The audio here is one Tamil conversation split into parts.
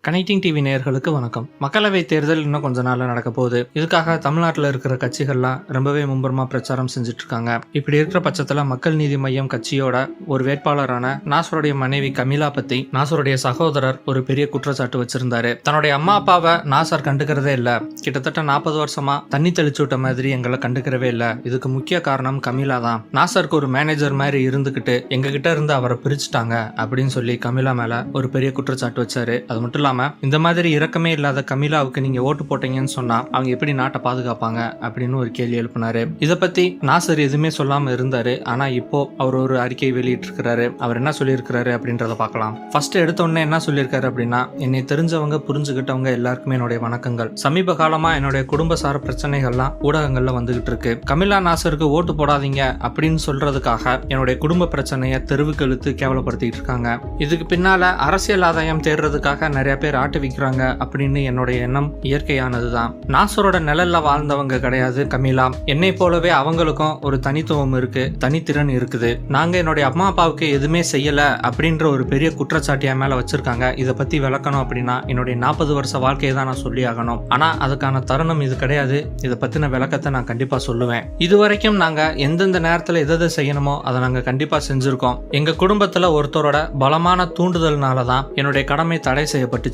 கனெக்டிங் டிவி நேயர்களுக்கு வணக்கம். மக்களவை தேர்தல் இன்னும் கொஞ்ச நாள்ல நடக்க போகுது. இதுக்காக தமிழ்நாட்டில் இருக்கிற கட்சிகள்லாம் ரொம்பவே மும்பரமா பிரச்சாரம் செஞ்சுட்டு இருக்காங்க. இப்படி இருக்கிற பட்சத்துல மக்கள் நீதி மையம் கட்சியோட ஒரு வேட்பாளரான நாசருடைய மனைவி கமிலா பத்தி நாசருடைய சகோதரர் ஒரு பெரிய குற்றச்சாட்டு வச்சிருந்தாரு. தன்னுடைய அம்மா அப்பாவை நாசர் கண்டுக்கிறதே இல்ல, கிட்டத்தட்ட 40 வருஷமா தண்ணி தெளிச்சு விட்ட மாதிரி எங்களை கண்டுக்கிறவே இல்ல, இதுக்கு முக்கிய காரணம் கமிலா தான். நாசருக்கு ஒரு மேனேஜர் மாதிரி இருந்துகிட்டு எங்க கிட்ட இருந்து அவரை பிரிச்சுட்டாங்க அப்படின்னு சொல்லி கமிலா மேல ஒரு பெரிய குற்றச்சாட்டு வச்சாரு. அது மட்டும் இந்த மாதிரி இரக்கமே இல்லாத கமிலாவுக்கு நீங்க ஓட்டு போட்டீங்கன்னு சொன்னா அவங்க எப்படி நாட்டை பாதுகாப்பாங்க அப்படின்னு ஒரு கேள்வி எழுப்பினாரு. இத பத்தி நாசர் எதுவுமே சொல்லாம இருந்தாரு. ஆனா இப்போ அவர் ஒரு அறிக்கை வெளியிட்டு இருக்கிறாரு. அவர் என்ன சொல்லியிருக்கிறாரு அப்படின்றத பார்க்கலாம். ஃபர்ஸ்ட் எடுத்த உடனே என்ன சொல்லியிருக்காரு அப்படின்னா, என்னை தெரிஞ்சவங்க புரிஞ்சுக்கிட்டவங்க எல்லாருக்குமே என்னுடைய வணக்கங்கள். சமீப காலமா என்னுடைய குடும்ப சார பிரச்சனைகள்லாம் ஊடகங்கள்ல வந்துகிட்டு இருக்கு. கமிலா நாசருக்கு ஓட்டு போடாதீங்க அப்படின்னு சொல்றதுக்காக என்னுடைய குடும்ப பிரச்சனையை தெருவுக்கு இழுத்து கேவலப்படுத்திட்டு இருக்காங்க. இதுக்கு பின்னால அரசியல் ஆதாயம் தேடுறதுக்காக நிறைய பேர் ஆட்டு விற்கிறாங்க அப்படின்னு என்னுடைய எண்ணம் இயற்கையானதுதான். நாசரோட நிழல்ல வாழ்ந்தவங்க கிடையாது கமிலா. என்னை போலவே அவங்களுக்கும் ஒரு தனித்துவம் இருக்கு, தனித்திறன் இருக்குது. நாங்க என்னுடைய அம்மா அப்பாவுக்கு எதுவுமே செய்யல அப்படின்ற ஒரு பெரிய குற்றச்சாட்டியா மேல வச்சிருக்காங்க. இதை பத்தி விளக்கணும் அப்படின்னா என்னுடைய 40 வருஷ வாழ்க்கையை தான் நான் சொல்லி ஆகணும். ஆனா அதுக்கான தருணம் இது கிடையாது. இதை பத்தின விளக்கத்தை நான் கண்டிப்பா சொல்லுவேன். இதுவரைக்கும் நாங்க எந்தெந்த நேரத்துல எதை செய்யணுமோ அதை நாங்க கண்டிப்பா செஞ்சிருக்கோம். எங்க குடும்பத்துல ஒருத்தரோட பலமான தூண்டுதல்னாலதான் என்னுடைய கடமை தடை செய்யப்பட்டுச்சு.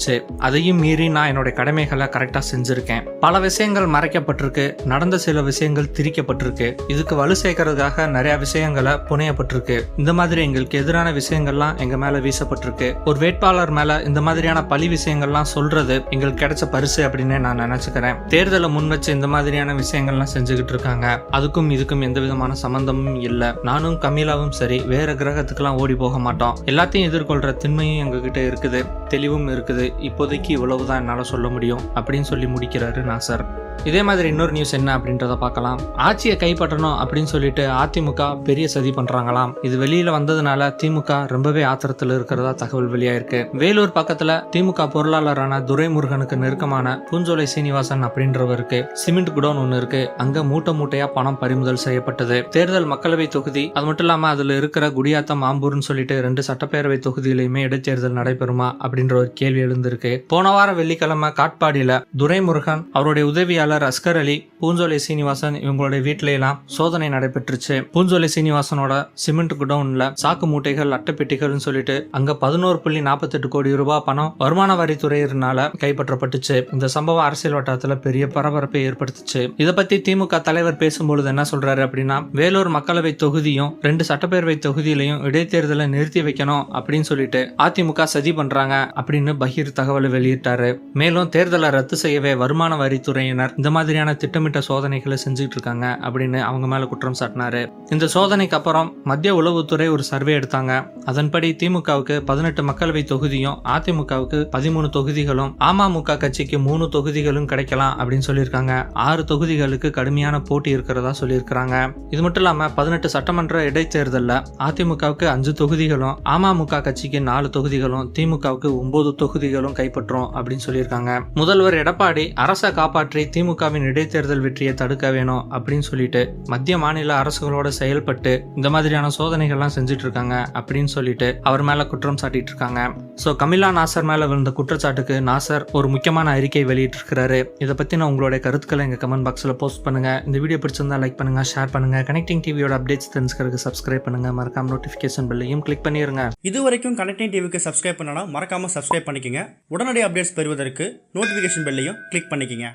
அதையும் மீறி நான் என்னுடைய கடமைகளை கரெக்டா செஞ்சிருக்கேன். பல விஷயங்கள் மறைக்கப்பட்டிருக்கு, நடந்த சில விஷயங்கள் திரிக்கப்பட்டிருக்கு, இதுக்கு வலு சேர்க்கறதுக்காக நிறைய விஷயங்களை புனையப்பட்டிருக்கு. இந்த மாதிரி எங்களுக்கு எதிரான விஷயங்கள்லாம் எங்க மேல வீசப்பட்டிருக்கு. ஒரு வேட்பாளர் மேல இந்த மாதிரியான பழி விஷயங்கள்லாம் சொல்றது எங்களுக்கு கிடைச்ச பரிசு அப்படின்னு நான் நினைச்சுக்கிறேன். தேர்தலை முன் வச்சு இந்த மாதிரியான விஷயங்கள்லாம் செஞ்சுக்கிட்டு இருக்காங்க. அதுக்கும் இதுக்கும் எந்த விதமான சம்பந்தமும் இல்ல. நானும் கமிலாவும் சரி வேற கிரகத்துக்கெல்லாம் ஓடி போக மாட்டோம். எல்லாத்தையும் எதிர்கொள்ற திண்மையும் எங்ககிட்ட இருக்குது, தெளிவும் இருக்குது. இப்போதைக்கு இவ்வளவுதான் என்னால சொல்ல முடியும் அப்படின்னு சொல்லி முடிக்கிறாரு நாசர். இதே மாதிரி இன்னொரு நியூஸ் என்ன அப்படின்றத பார்க்கலாம். ஆட்சியை கைப்பற்றணும் அப்படின்னு சொல்லிட்டு அதிமுக பெரிய சதி பண்றாங்களாம். இது வெளியில வந்ததுனால திமுக ரொம்பவே ஆத்திரத்தில் இருக்கிறதா தகவல் வெளியாயிருக்கு. வேலூர் பக்கத்துல திமுக பொருளாளரான துரைமுருகனுக்கு நெருக்கமான பூஞ்சோலை சீனிவாசன் அப்படின்றவருக்கு சிமெண்ட் குடோன் ஒண்ணு இருக்கு. அங்க மூட்டை மூட்டையா பணம் பறிமுதல் செய்யப்பட்டது. தேர்தல் மக்களவை தொகுதி அது மட்டும் இல்லாம அதுல இருக்கிற குடியாத்தம் ஆம்பூர்னு சொல்லிட்டு 2 சட்டப்பேரவை தொகுதியிலுமே இடைத்தேர்தல் நடைபெறுமா அப்படின்ற ஒரு கேள்வி எழுந்திருக்கு. போன வாரம் வெள்ளிக்கிழமை காட்பாடியில துரைமுருகன் அவருடைய உதவியாளர் அஸ்கர் அலி, பூஞ்சோலை சீனிவாசன் இவங்களுடைய வீட்டில எல்லாம் சோதனை நடைபெற்றுச்சு. பூஞ்சோலை சீனிவாசனோட சிமெண்ட் குடோன்ல சாக்கு மூட்டைகள், அட்டைப்பெட்டிகள்னு சொல்லிட்டு அங்க 11.48 கோடி ரூபாய் பணம் வருமான வரித்துறையினால கைப்பற்றப்பட்டுச்சு. இந்த சம்பவம் அரசியல் வட்டாரத்துல பெரிய பரபரப்பை ஏற்படுத்துச்சு. இதை பத்தி திமுக தலைவர் பேசும்பொழுது என்ன சொல்றாரு அப்படின்னா, வேலூர் மக்களவை தொகுதியும் 2 சட்டப்பேரவை தொகுதியிலையும் இடைத்தேர்தலை நிறுத்தி வைக்கணும் அப்படின்னு சொல்லிட்டு அதிமுக சதி பண்றாங்க அப்படின்னு பகீர் தகவலை வெளியிட்டாரு. மேலும் தேர்தலை ரத்து செய்யவே வருமான வரித்துறையினர் இந்த மாதிரியான திட்டமிட்ட சோதனைகளை செஞ்சுட்டு இருக்காங்க அப்படின்னு அவங்க மேல குற்றம் சாட்டினாரு. இந்த சோதனைக்கு அப்புறம் மத்திய உளவுத்துறை ஒரு சர்வே எடுத்தாங்க. அதன்படி திமுகவுக்கு 18 மக்களவை தொகுதியும், அதிமுகவுக்கு 13 தொகுதிகளும், அமமுக கட்சிக்கு 3 தொகுதிகளும் கிடைக்கலாம் அப்படின்னு சொல்லியிருக்காங்க. 6 தொகுதிகளுக்கு கடுமையான போட்டி இருக்கிறதா சொல்லியிருக்காங்க. இது மட்டும் இல்லாம 18 சட்டமன்ற இடைத்தேர்தல்ல அதிமுகவுக்கு 5 தொகுதிகளும், அமமுக கட்சிக்கு 4 தொகுதிகளும், திமுகவுக்கு 9 தொகுதிகளும் கைப்பற்றும் அப்படின்னு சொல்லியிருக்காங்க. முதல்வர் எடப்பாடி அரசை காப்பாற்றி திமுகவின் இடைத்தேர்தல் வெற்றியை தடுக்க வேணும் அப்படின்னு சொல்லிட்டு மத்திய மாநில அரசுகளோட செயல்பட்டு இந்த மாதிரியான சோதனைகள்லாம் செஞ்சுட்டு இருக்காங்க அப்படின்னு சொல்லிட்டு அவர் மேல குற்றம் சாட்டிட்டு இருக்காங்க. சோ கமிலா நாசர் மேல விழுந்த குற்றச்சாட்டுக்கு நாசர் ஒரு முக்கியமான அறிக்கை வெளியிட்டு இருக்கிறாரு. இதை பத்தி நான் உங்களுடைய கருத்துக்களை எங்க கமெண்ட் பாக்ஸ்ல போஸ்ட் பண்ணுங்க. இந்த வீடியோ பிடிச்சிருந்தா லைக் பண்ணுங்க, ஷேர் பண்ணுங்க. கனெக்டிங் டிவியோட அப்டேட்ஸ் தெரிஞ்சுக்கிறதுக்கு சப்ஸ்கிரைப் பண்ணுங்க. மறக்காம நோட்டிபிகேஷன் பெல்லையும் கிளிக் பண்ணிருங்க. இது வரைக்கும் கனெக்டிங் டிவிக்கு சப்ஸ்கிரைப் பண்ணனா மறக்காம சப்ஸ்கிரைப் பண்ணிக்கங்க. உடனடி அப்டேட்ஸ் பெறுவதற்கு நோட்டிபிகேஷன் பெல்லையும் கிளிக் பண்ணிக்கங்க.